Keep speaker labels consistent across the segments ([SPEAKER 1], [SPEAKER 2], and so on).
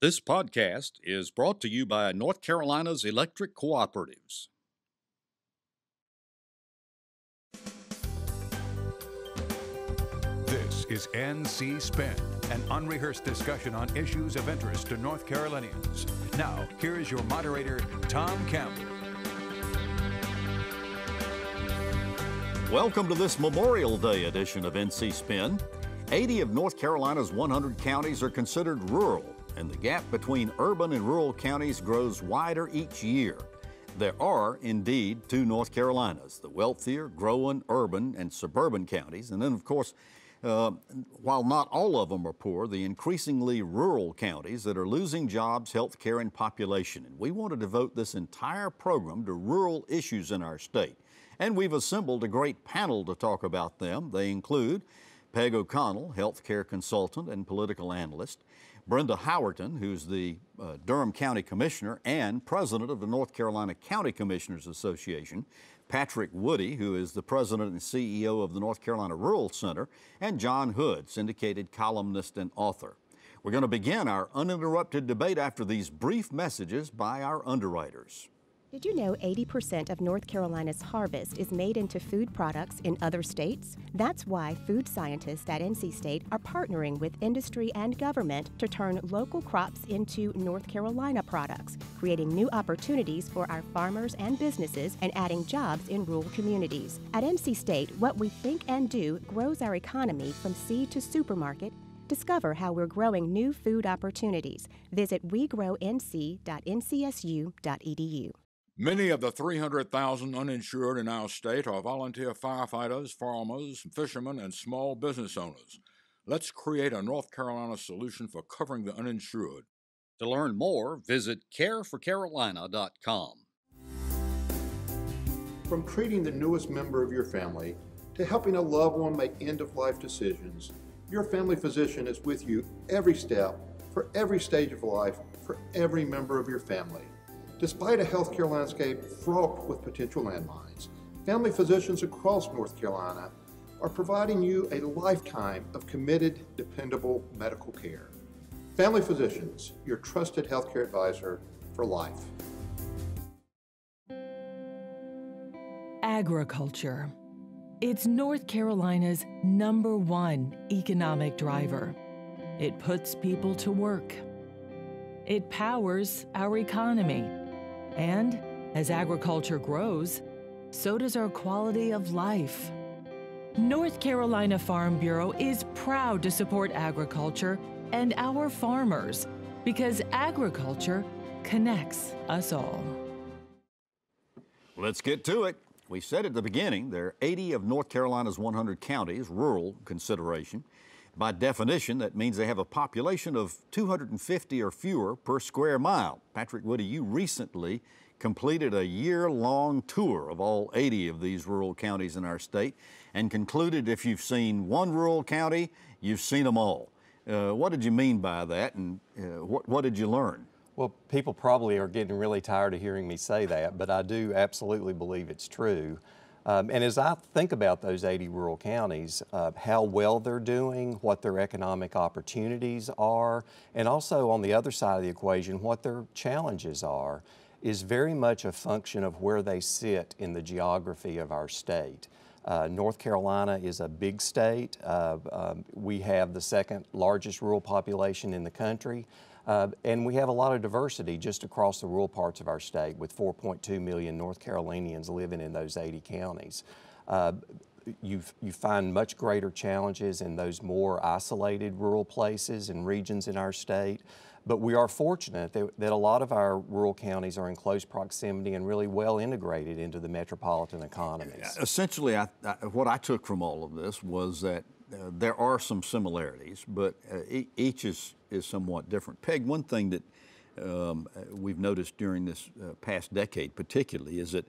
[SPEAKER 1] This podcast is brought to you by North Carolina's electric cooperatives.
[SPEAKER 2] This is NC Spin, an unrehearsed discussion on issues of interest to North Carolinians. Now, here is your moderator, Tom Campbell.
[SPEAKER 1] Welcome to this Memorial Day edition of NC Spin. 80 of North Carolina's 100 counties are considered rural, and the gap between urban and rural counties grows wider each year. There are, indeed, two North Carolinas, the wealthier, growing urban and suburban counties, and then, of course, while not all of them are poor, the increasingly rural counties that are losing jobs, health care, and population. And we want to devote this entire program to rural issues in our state. And we've assembled a great panel to talk about them. They include Peg O'Connell, health care consultant and political analyst, Brenda Howerton, who's the Durham County Commissioner and president of the North Carolina County Commissioners Association, Patrick Woodie, who is the president and CEO of the North Carolina Rural Center, and John Hood, syndicated columnist and author. We're going to begin our uninterrupted debate after these brief messages by our underwriters.
[SPEAKER 3] Did you know 80% of North Carolina's harvest is made into food products in other states? That's why food scientists at NC State are partnering with industry and government to turn local crops into North Carolina products, creating new opportunities for our farmers and businesses and adding jobs in rural communities. At NC State, what we think and do grows our economy from seed to supermarket. Discover how we're growing new food opportunities. Visit wegrownc.ncsu.edu.
[SPEAKER 4] Many of the 300,000 uninsured in our state are volunteer firefighters, farmers, fishermen, and small business owners. Let's create a North Carolina solution for covering the uninsured.
[SPEAKER 1] To learn more, visit careforcarolina.com.
[SPEAKER 5] From treating the newest member of your family to helping a loved one make end-of-life decisions, your family physician is with you every step, for every stage of life, for every member of your family. Despite a healthcare landscape fraught with potential landmines, family physicians across North Carolina are providing you a lifetime of committed, dependable medical care. Family Physicians, your trusted healthcare advisor for life.
[SPEAKER 6] Agriculture. It's North Carolina's #1 economic driver. It puts people to work. It powers our economy. And as agriculture grows, so does our quality of life. North Carolina Farm Bureau is proud to support agriculture and our farmers because agriculture connects us all.
[SPEAKER 1] Let's get to it. We said at the beginning there are 80 of North Carolina's 100 counties, rural consideration. By definition, that means they have a population of 250 or fewer per square mile. Patrick Woodie, you recently completed a year-long tour of all 80 of these rural counties in our state and concluded if you've seen one rural county, you've seen them all. What did you mean by that, and what did you learn?
[SPEAKER 7] Well, people probably are getting really tired of hearing me say that, but I do absolutely believe it's true. And as I think about those 80 rural counties, how well they're doing, what their economic opportunities are, and also on the other side of the equation, what their challenges are, is very much a function of where they sit in the geography of our state. North Carolina is a big state. We have the second largest rural population in the country. And we have a lot of diversity just across the rural parts of our state, with 4.2 million North Carolinians living in those 80 counties. You find much greater challenges in those more isolated rural places and regions in our state. But we are fortunate that a lot of our rural counties are in close proximity and really well integrated into the metropolitan economies.
[SPEAKER 1] Essentially, what I took from all of this was that there are some similarities, but each is somewhat different. Peg, one thing that we've noticed during this past decade particularly is that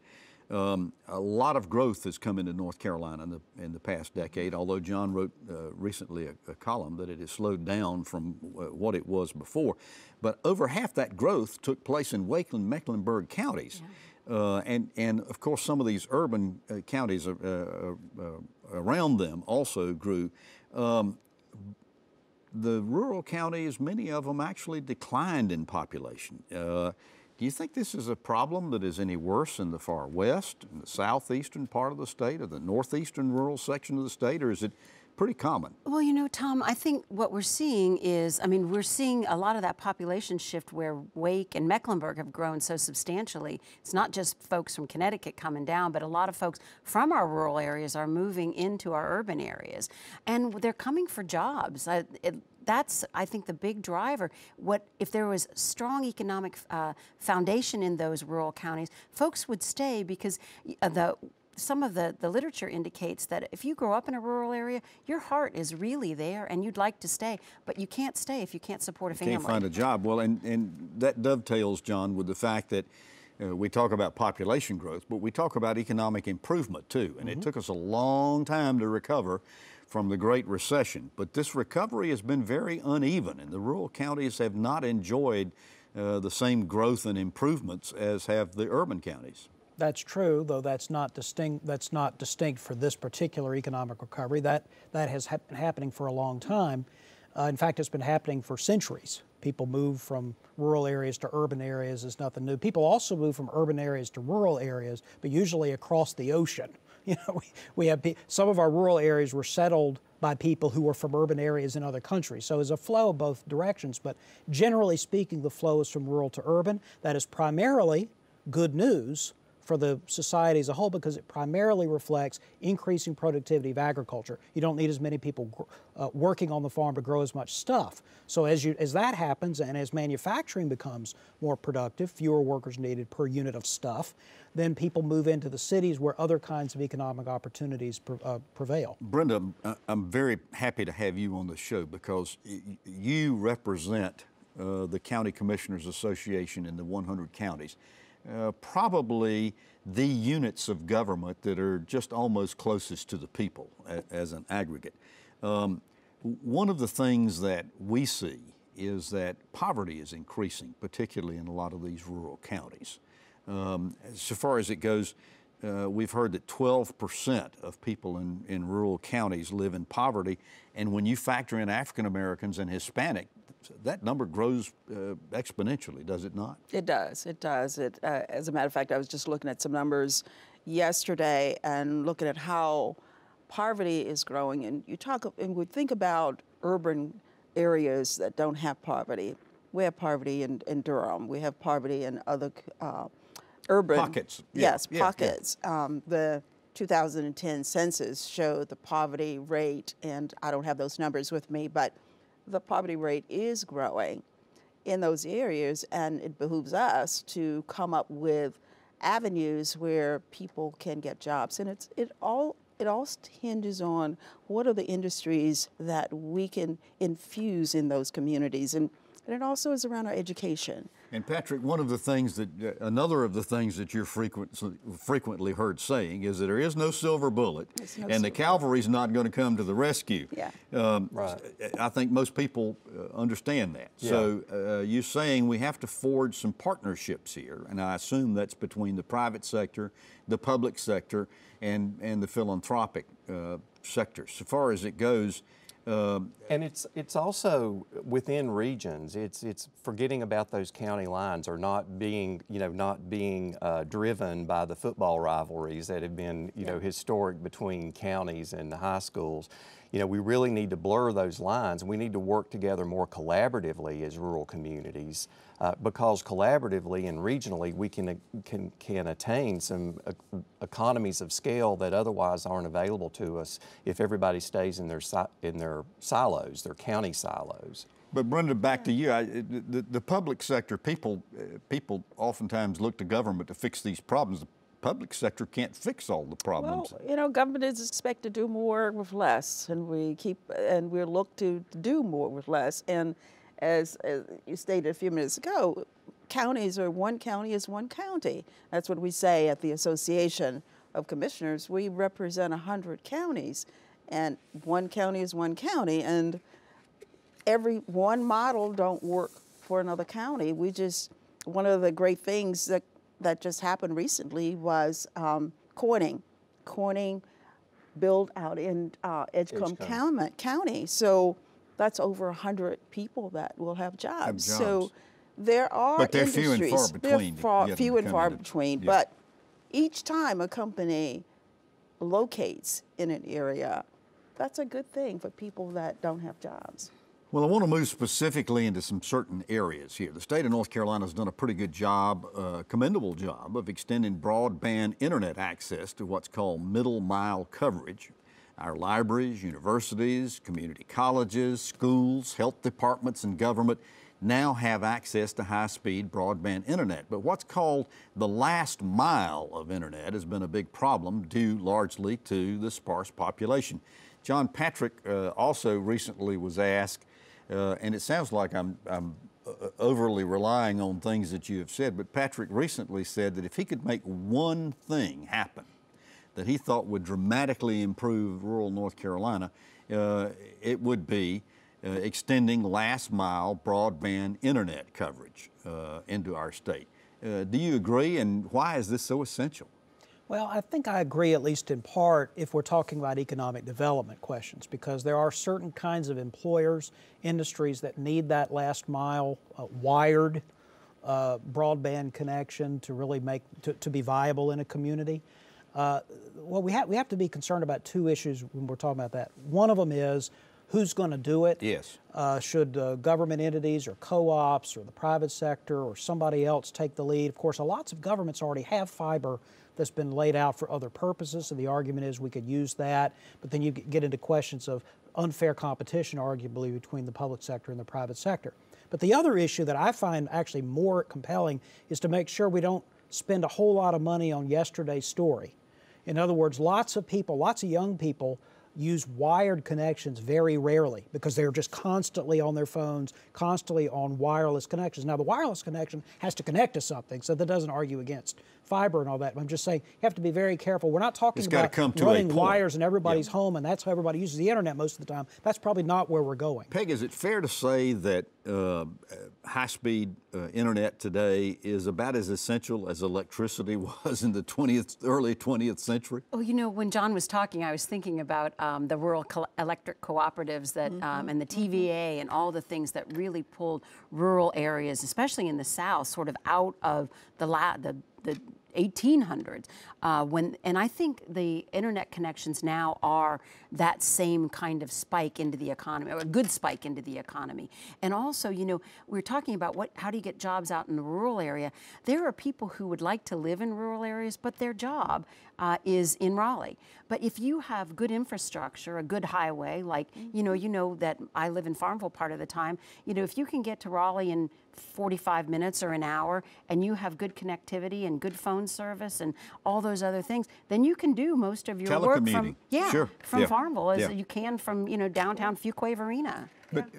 [SPEAKER 1] a lot of growth has come into North Carolina in the past decade, although John wrote recently a column that it has slowed down from what it was before. But over half that growth took place in Wakeland-Mecklenburg counties. Yeah. And of course, some of these urban counties around them also grew. the rural counties, many of them actually declined in population. Do you think this is a problem that is any worse in the far west, in the southeastern part of the state, or the northeastern rural section of the state, or is it pretty common?
[SPEAKER 8] Well, you know, Tom, I think what we're seeing is, I mean, we're seeing a lot of that population shift where Wake and Mecklenburg have grown so substantially. It's not just folks from Connecticut coming down, but a lot of folks from our rural areas are moving into our urban areas. And they're coming for jobs. That's, I think, the big driver. If there was strong economic foundation in those rural counties, folks would stay because some of the literature indicates that if you grow up in a rural area, your heart is really there and you'd like to stay, but you can't stay if you can't support a family.
[SPEAKER 1] Can't find a job. Well, and that dovetails, John, with the fact that we talk about population growth, but we talk about economic improvement too. And it took us a long time to recover from the Great Recession. But this recovery has been very uneven, and the rural counties have not enjoyed the same growth and improvements as have the urban counties.
[SPEAKER 9] That's true, though that's not distinct. That's not distinct for this particular economic recovery. That has been happening for a long time. In fact, it's been happening for centuries. People move from rural areas to urban areas. It's nothing new. People also move from urban areas to rural areas, but usually across the ocean. You know, we have some of our rural areas were settled by people who were from urban areas in other countries. So there's a flow both directions, but generally speaking, the flow is from rural to urban. That is primarily good news for the society as a whole because it primarily reflects increasing productivity of agriculture. You don't need as many people working on the farm to grow as much stuff. So as that happens and as manufacturing becomes more productive, fewer workers needed per unit of stuff, then people move into the cities where other kinds of economic opportunities prevail.
[SPEAKER 1] Brenda, I'm very happy to have you on the show because you represent the County Commissioners Association in the 100 counties. Probably the units of government that are just almost closest to the people as an aggregate. One of the things that we see is that poverty is increasing, particularly in a lot of these rural counties. So far as it goes, we've heard that 12% of people in rural counties live in poverty, and when you factor in African Americans and Hispanic, that number grows exponentially, does it not?
[SPEAKER 10] It does. It does. As a matter of fact, I was just looking at some numbers yesterday and looking at how poverty is growing. And we think about urban areas that don't have poverty. We have poverty in Durham. We have poverty in other urban
[SPEAKER 1] pockets.
[SPEAKER 10] Yes, pockets. Yeah. The 2010 census showed the poverty rate, and I don't have those numbers with me, but the poverty rate is growing in those areas, and it behooves us to come up with avenues where people can get jobs. And it all hinges on what are the industries that we can infuse in those communities, and it also is around our education.
[SPEAKER 1] And Patrick, another of the things that you're frequently heard saying is that there is no silver bullet, and the cavalry's not going to come to the rescue.
[SPEAKER 10] Yeah.
[SPEAKER 1] Right. I think most people understand that. Yeah. So you're saying we have to forge some partnerships here, and I assume that's between the private sector, the public sector, and the philanthropic sector. So far as it goes.
[SPEAKER 7] And it's also within regions. It's forgetting about those county lines or not being driven by the football rivalries that have been historic between counties and the high schools. We really need to blur those lines, and we need to work together more collaboratively as rural communities because collaboratively and regionally we can attain some economies of scale that otherwise aren't available to us if everybody stays in their silos, their county silos.
[SPEAKER 1] But Brenda, back to you. The public sector, people oftentimes look to government to fix these problems. The public sector can't fix all the problems.
[SPEAKER 10] Well, government is expected to do more with less, and we're looked to do more with less. And as you stated a few minutes ago, counties are one county is one county. That's what we say at the Association of Commissioners. We represent 100 counties, and one county is one county, and one model don't work for another county. One of the great things that just happened recently was Corning built out in Edgecombe County. So that's over 100 people that will have jobs.
[SPEAKER 1] jobs.
[SPEAKER 10] So there are
[SPEAKER 1] But they're
[SPEAKER 10] industries.
[SPEAKER 1] few and far between.
[SPEAKER 10] They're few and far between.
[SPEAKER 1] Yeah.
[SPEAKER 10] But each time a company locates in an area, that's a good thing for people that don't have jobs.
[SPEAKER 1] Well, I want to move specifically into some certain areas here. The state of North Carolina has done a pretty good job, commendable job, of extending broadband internet access to what's called middle mile coverage. Our libraries, universities, community colleges, schools, health departments, and government now have access to high-speed broadband internet. But what's called the last mile of internet has been a big problem due largely to the sparse population. John Patrick also recently was asked, and it sounds like I'm overly relying on things that you have said, but Patrick recently said that if he could make one thing happen that he thought would dramatically improve rural North Carolina, it would be extending last mile broadband internet coverage into our state. Do you agree, and why is this so essential?
[SPEAKER 9] Well, I think I agree, at least in part, if we're talking about economic development questions, because there are certain kinds of employers, industries that need that last mile wired broadband connection to really make, to be viable in a community. Well, we have to be concerned about two issues when we're talking about that. One of them is who's going to do it.
[SPEAKER 1] Yes.
[SPEAKER 9] Should government entities or co-ops or the private sector or somebody else take the lead? Of course, lots of governments already have fiber that's been laid out for other purposes, so the argument is we could use that, but then you get into questions of unfair competition, arguably, between the public sector and the private sector. But the other issue that I find actually more compelling is to make sure we don't spend a whole lot of money on yesterday's story. In other words, lots of people, lots of young people use wired connections very rarely because they're just constantly on their phones, constantly on wireless connections. Now, the wireless connection has to connect to something, so that doesn't argue against fiber and all that. But I'm just saying you have to be very careful. We're not talking about running wires in everybody's home, and that's how everybody uses the internet most of the time. That's probably not where we're going.
[SPEAKER 1] Peg, is it fair to say that high-speed internet today is about as essential as electricity was in the early 20th century?
[SPEAKER 8] Well, you know, when John was talking, I was thinking about the rural electric cooperatives that, and the TVA and all the things that really pulled rural areas, especially in the South, sort of out of the 1800s. And I think the internet connections now are that same kind of spike into the economy, or a good spike into the economy. And also, you know, we're talking about how do you get jobs out in the rural area. There are people who would like to live in rural areas, but their job is in Raleigh. But if you have good infrastructure, a good highway, like, you know that I live in Farmville part of the time, you know, if you can get to Raleigh in 45 minutes or an hour, and you have good connectivity and good phone service and all those other things, then you can do most of your work from Farmville as you can from, you know, downtown Fuquay-Varina.
[SPEAKER 1] But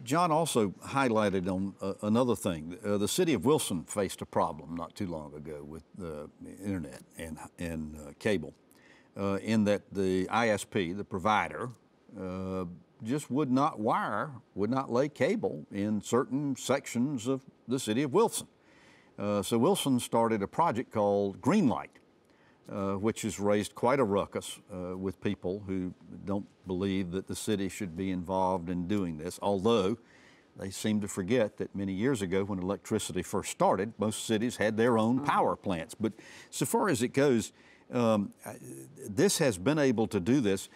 [SPEAKER 1] John also highlighted on another thing. The city of Wilson faced a problem not too long ago with the internet and cable, in that the ISP, the provider, just would not lay cable in certain sections of the city of Wilson. So Wilson started a project called Greenlight, which has raised quite a ruckus with people who don't believe that the city should be involved in doing this, although they seem to forget that many years ago when electricity first started, most cities had their own power plants. But so far as it goes, this has been able to do this.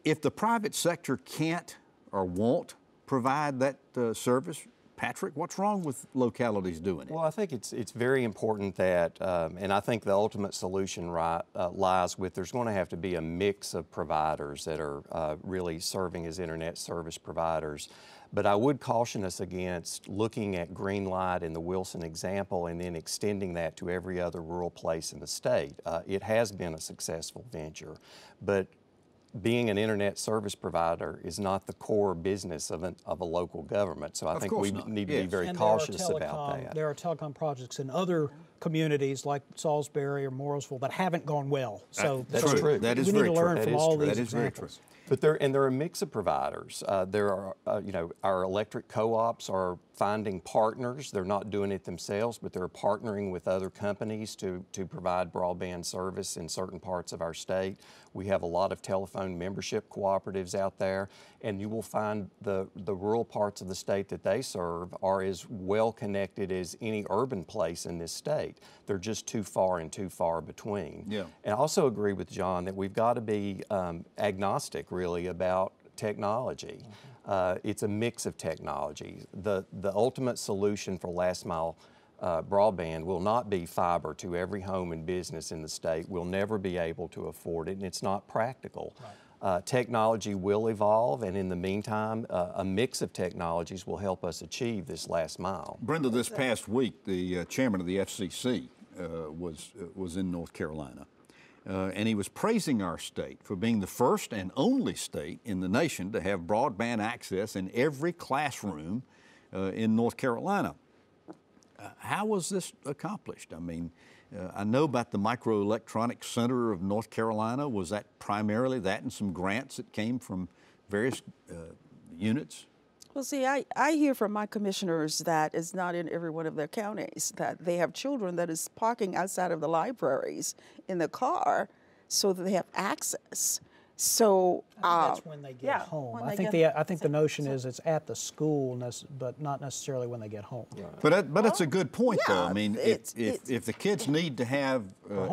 [SPEAKER 1] If the private sector can't or won't provide that service, Patrick, what's wrong with localities doing it?
[SPEAKER 7] Well, I think it's very important that, and I think the ultimate solution lies with there's going to have to be a mix of providers that are really serving as internet service providers. But I would caution us against looking at Greenlight and the Wilson example and then extending that to every other rural place in the state. It has been a successful venture, but being an internet service provider is not the core business of a local government. So I think we need to be very cautious about that.
[SPEAKER 9] There are telecom projects in other communities like Salisbury or Morrisville that haven't gone well. So
[SPEAKER 7] that's true.
[SPEAKER 1] That is
[SPEAKER 9] we
[SPEAKER 1] very
[SPEAKER 9] need to learn
[SPEAKER 1] true.
[SPEAKER 9] from all these
[SPEAKER 1] That is very
[SPEAKER 9] examples.
[SPEAKER 1] true.
[SPEAKER 7] But there are a mix of providers. There are, our electric co-ops are finding partners. They're not doing it themselves, but they're partnering with other companies to provide broadband service in certain parts of our state. We have a lot of telephone membership cooperatives out there, and you will find the rural parts of the state that they serve are as well connected as any urban place in this state. They're just too far and too far between.
[SPEAKER 1] Yeah.
[SPEAKER 7] And I also agree with John that we've got to be agnostic, really, about technology. It's a mix of technology. The ultimate solution for last mile broadband will not be fiber to every home and business in the state. We'll never be able to afford it, and it's not practical. Right. Technology will evolve, and in the meantime, a mix of technologies will help us achieve this last mile.
[SPEAKER 1] Brenda, this past week, the chairman of the FCC was in North Carolina. And he was praising our state for being the first and only state in the nation to have broadband access in every classroom in North Carolina. How was this accomplished? I mean, I know about the Microelectronics Center of North Carolina. Was that primarily that and some grants that came from various units?
[SPEAKER 10] Well, see, I hear from my commissioners that it's not in every one of their counties, that they have children that is parking outside of the libraries in the car so that they have access. So
[SPEAKER 9] that's when they get home. I think the notion is it's at the school, but not necessarily when they get home.
[SPEAKER 1] Right. But that's a good point, though. I mean, if the kids need to have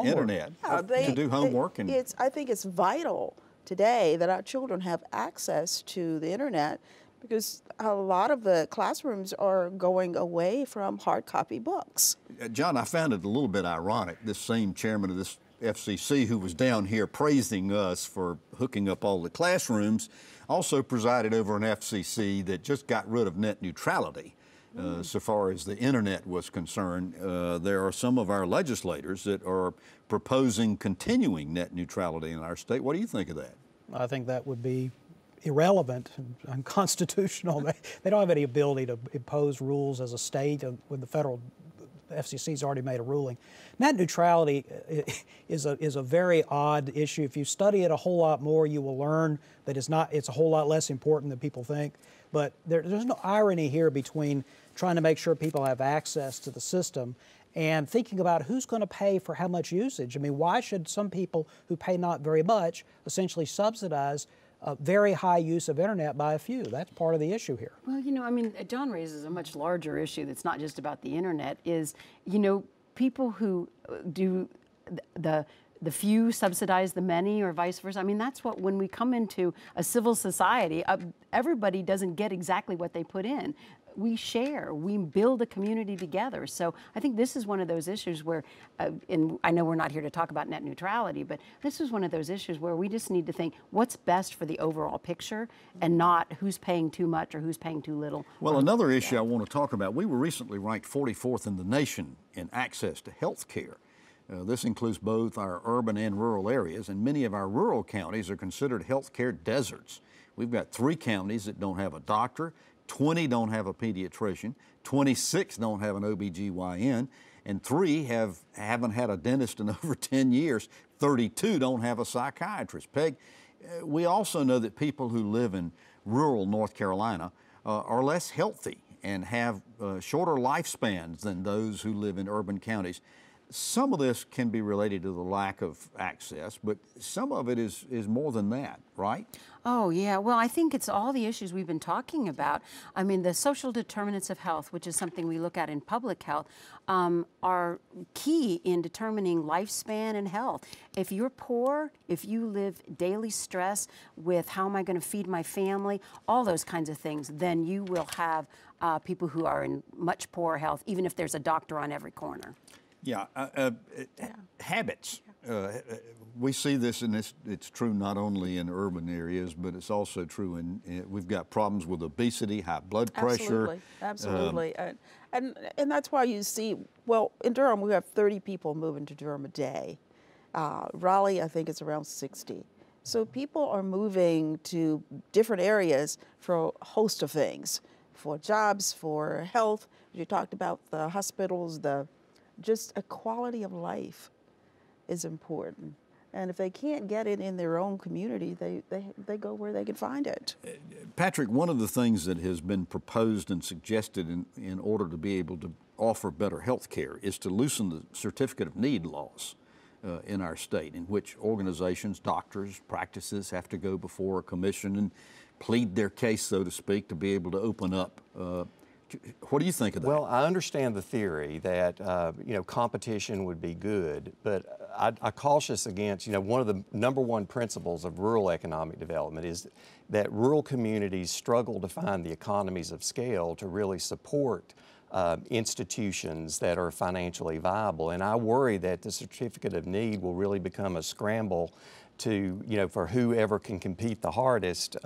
[SPEAKER 1] internet to do homework,
[SPEAKER 10] I think it's vital today that our children have access to the internet, because a lot of the classrooms are going away from hard copy books.
[SPEAKER 1] John, I found it a little bit ironic. This same chairman of this FCC who was down here praising us for hooking up all the classrooms also presided over an FCC that just got rid of net neutrality. So far as the internet was concerned, there are some of our legislators that are proposing continuing net neutrality in our state. What do you think of that?
[SPEAKER 9] I think that would be irrelevant and unconstitutional. They don't have any ability to impose rules as a state when the federal FCC's already made a ruling. Net neutrality is a very odd issue. If you study it a whole lot more, you will learn that it's a whole lot less important than people think. But there's no irony here between trying to make sure people have access to the system and thinking about who's going to pay for how much usage. I mean, why should some people who pay not very much essentially subsidize very high use of internet by a few? That's part of the issue here.
[SPEAKER 8] Well, I mean, John raises a much larger issue that's not just about the internet, is, people who do the few subsidize the many, or vice versa. I mean, that's what, when we come into a civil society, everybody doesn't get exactly what they put in. We share, we build a community together. So I think this is one of those issues where, and I know we're not here to talk about net neutrality, but this is one of those issues where we just need to think what's best for the overall picture and not who's paying too much or who's paying too little.
[SPEAKER 1] Well, another issue I want to talk about, we were recently ranked 44th in the nation in access to health care. This includes both our urban and rural areas, and many of our rural counties are considered health care deserts. We've got 3 counties that don't have a doctor, 20 don't have a pediatrician, 26 don't have an OBGYN, and 3 haven't had a dentist in over 10 years. 32 don't have a psychiatrist. Peg, we also know that people who live in rural North Carolina are less healthy and have shorter lifespans than those who live in urban counties. Some of this can be related to the lack of access, but some of it is more than that, right?
[SPEAKER 8] Oh, yeah. Well, I think it's all the issues we've been talking about. I mean, the social determinants of health, which is something we look at in public health, are key in determining lifespan and health. If you're poor, if you live daily stress with how am I going to feed my family, all those kinds of things, then you will have people who are in much poorer health, even if there's a doctor on every corner.
[SPEAKER 1] Yeah, habits. We see this, and it's true not only in urban areas, but it's also true we've got problems with obesity, high blood pressure.
[SPEAKER 10] Absolutely. And that's why you see, well, in Durham, we have 30 people moving to Durham a day. Raleigh, I think it's around 60. So people are moving to different areas for a host of things, for jobs, for health. You talked about the hospitals, the just a quality of life is important. And if they can't get it in their own community, they go where they can find it.
[SPEAKER 1] Patrick, one of the things that has been proposed and suggested in order to be able to offer better health care is to loosen the certificate of need laws in our state, in which organizations, doctors, practices have to go before a commission and plead their case, so to speak, to be able to open up. What do you think of that?
[SPEAKER 7] Well, I understand the theory that competition would be good, but I cautious against, one of the #1 principles of rural economic development is that rural communities struggle to find the economies of scale to really support institutions that are financially viable. And I worry that the certificate of need will really become a scramble to, for whoever can compete the hardest.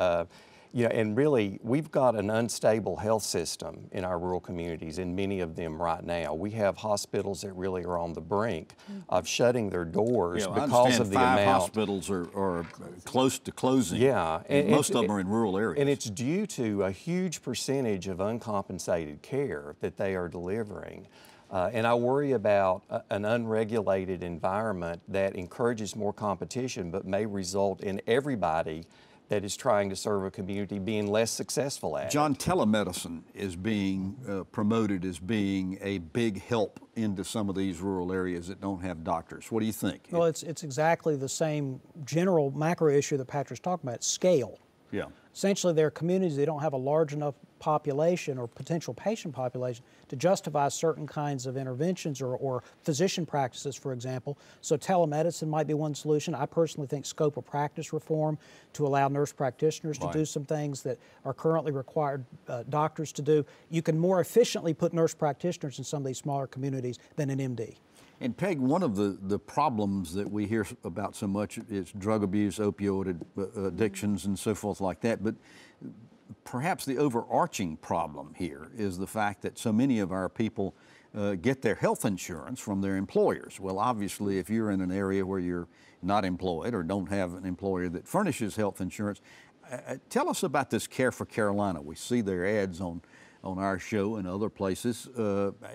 [SPEAKER 7] And really, we've got an unstable health system in our rural communities, in many of them right now. We have hospitals that really are on the brink of shutting their doors because of the amount.
[SPEAKER 1] 5 hospitals are close to closing.
[SPEAKER 7] Yeah.
[SPEAKER 1] And most of them are in rural areas.
[SPEAKER 7] And it's due to a huge percentage of uncompensated care that they are delivering. And I worry about an unregulated environment that encourages more competition but may result in everybody that is trying to serve a community being less successful at
[SPEAKER 1] John,
[SPEAKER 7] it.
[SPEAKER 1] telemedicine is being promoted as being a big help into some of these rural areas that don't have doctors. What do you think?
[SPEAKER 9] Well, it's exactly the same general macro issue that Patrick's talking about, scale.
[SPEAKER 1] Yeah.
[SPEAKER 9] Essentially, there are communities that don't have a large enough population or potential patient population to justify certain kinds of interventions or physician practices, for example. So telemedicine might be one solution. I personally think scope of practice reform to allow nurse practitioners to do some things that are currently required doctors to do. You can more efficiently put nurse practitioners in some of these smaller communities than an MD.
[SPEAKER 1] And Peg, one of the problems that we hear about so much is drug abuse, opioid addictions, and so forth like that. But perhaps the overarching problem here is the fact that so many of our people get their health insurance from their employers. Well, obviously, if you're in an area where you're not employed or don't have an employer that furnishes health insurance, tell us about this Care for Carolina. We see their ads on our show and other places.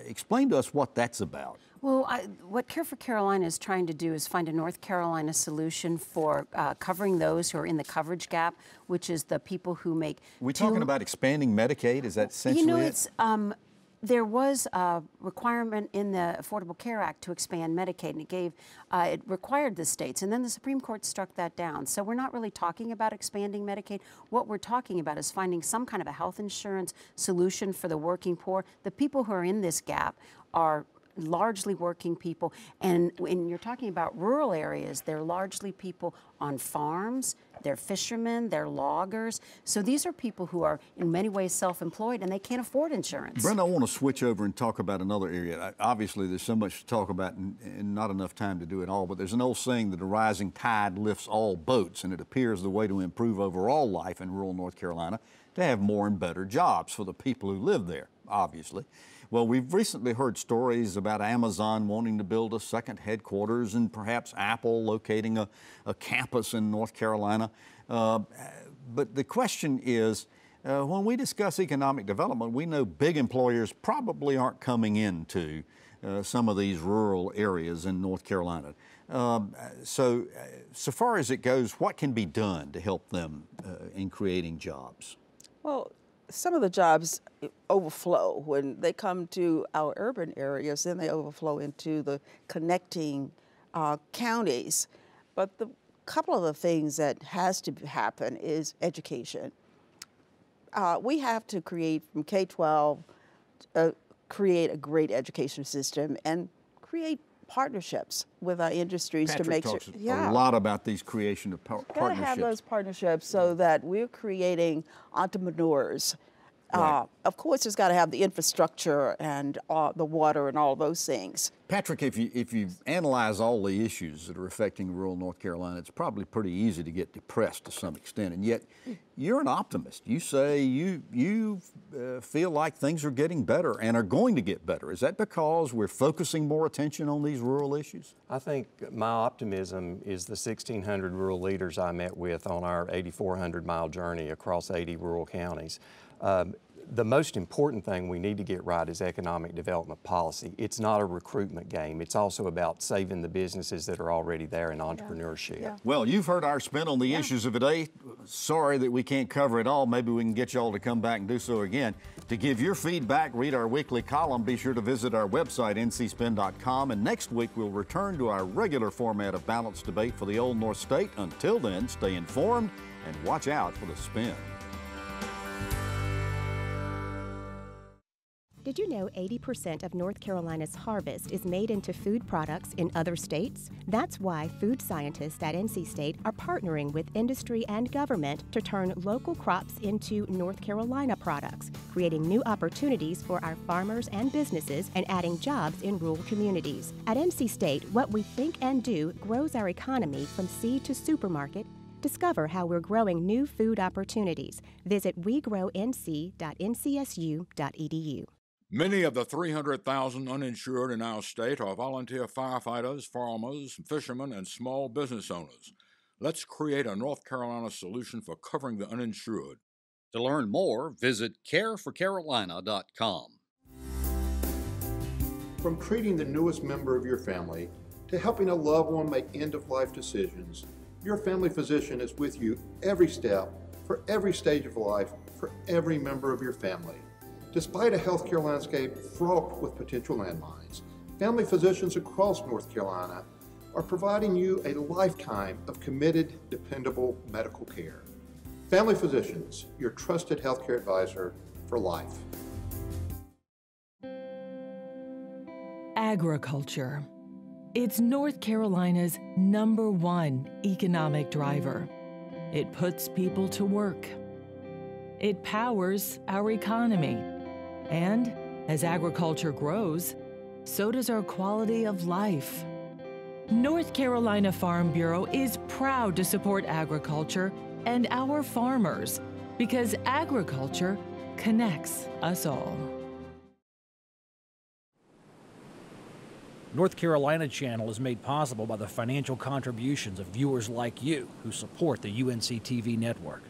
[SPEAKER 1] Explain to us what that's about.
[SPEAKER 8] Well, what Care for Carolina is trying to do is find a North Carolina solution for covering those who are in the coverage gap, which is the people who make.
[SPEAKER 1] We're talking about expanding Medicaid. Is that essentially it?
[SPEAKER 8] It's there was a requirement in the Affordable Care Act to expand Medicaid, and it required the states, and then the Supreme Court struck that down. So we're not really talking about expanding Medicaid. What we're talking about is finding some kind of a health insurance solution for the working poor. The people who are in this gap are largely working people, and when you're talking about rural areas, they're largely people on farms, they're fishermen, they're loggers. So these are people who are in many ways self-employed and they can't afford insurance.
[SPEAKER 1] Brenda, I want to switch over and talk about another area. Obviously, there's so much to talk about and not enough time to do it all, but there's an old saying that a rising tide lifts all boats, and it appears the way to improve overall life in rural North Carolina to have more and better jobs for the people who live there, obviously. Well, we've recently heard stories about Amazon wanting to build a second headquarters and perhaps Apple locating a campus in North Carolina. But the question is, when we discuss economic development, we know big employers probably aren't coming into some of these rural areas in North Carolina. So far as it goes, what can be done to help them in creating jobs?
[SPEAKER 10] Well, some of the jobs overflow when they come to our urban areas, then they overflow into the connecting counties. But the couple of the things that has to happen is education. We have to create from K-12, create a great education system and create partnerships with our industries
[SPEAKER 1] Patrick
[SPEAKER 10] to make
[SPEAKER 1] talks
[SPEAKER 10] sure.
[SPEAKER 1] a lot about these creation of partnerships.
[SPEAKER 10] Got to have those partnerships so that we're creating entrepreneurs.
[SPEAKER 1] Right.
[SPEAKER 10] Of course, it's got to have the infrastructure and the water and all those things.
[SPEAKER 1] Patrick, if you analyze all the issues that are affecting rural North Carolina, it's probably pretty easy to get depressed to some extent. And yet, you're an optimist. You say you feel like things are getting better and are going to get better. Is that because we're focusing more attention on these rural issues?
[SPEAKER 7] I think my optimism is the 1,600 rural leaders I met with on our 8,400-mile journey across 80 rural counties. the most important thing we need to get right is economic development policy. It's not a recruitment game. It's also about saving the businesses that are already there in entrepreneurship.
[SPEAKER 8] Yeah.
[SPEAKER 1] Well, you've heard our spin on the issues of the day. Sorry that we can't cover it all. Maybe we can get you all to come back and do so again. To give your feedback, read our weekly column. Be sure to visit our website, ncspin.com. And next week, we'll return to our regular format of balanced debate for the Old North State. Until then, stay informed and watch out for the spin.
[SPEAKER 3] Did you know 80% of North Carolina's harvest is made into food products in other states? That's why food scientists at NC State are partnering with industry and government to turn local crops into North Carolina products, creating new opportunities for our farmers and businesses and adding jobs in rural communities. At NC State, what we think and do grows our economy from seed to supermarket. Discover how we're growing new food opportunities. Visit wegrownc.ncsu.edu.
[SPEAKER 4] Many of the 300,000 uninsured in our state are volunteer firefighters, farmers, fishermen, and small business owners. Let's create a North Carolina solution for covering the uninsured.
[SPEAKER 1] To learn more, visit careforcarolina.com.
[SPEAKER 5] From treating the newest member of your family to helping a loved one make end-of-life decisions, your family physician is with you every step, for every stage of life, for every member of your family. Despite a healthcare landscape fraught with potential landmines, family physicians across North Carolina are providing you a lifetime of committed, dependable medical care. Family Physicians, your trusted healthcare advisor for life.
[SPEAKER 6] Agriculture. It's North Carolina's #1 economic driver. It puts people to work. It powers our economy. And as agriculture grows, so does our quality of life. North Carolina Farm Bureau is proud to support agriculture and our farmers because agriculture connects us all.
[SPEAKER 11] North Carolina Channel is made possible by the financial contributions of viewers like you who support the UNC TV network.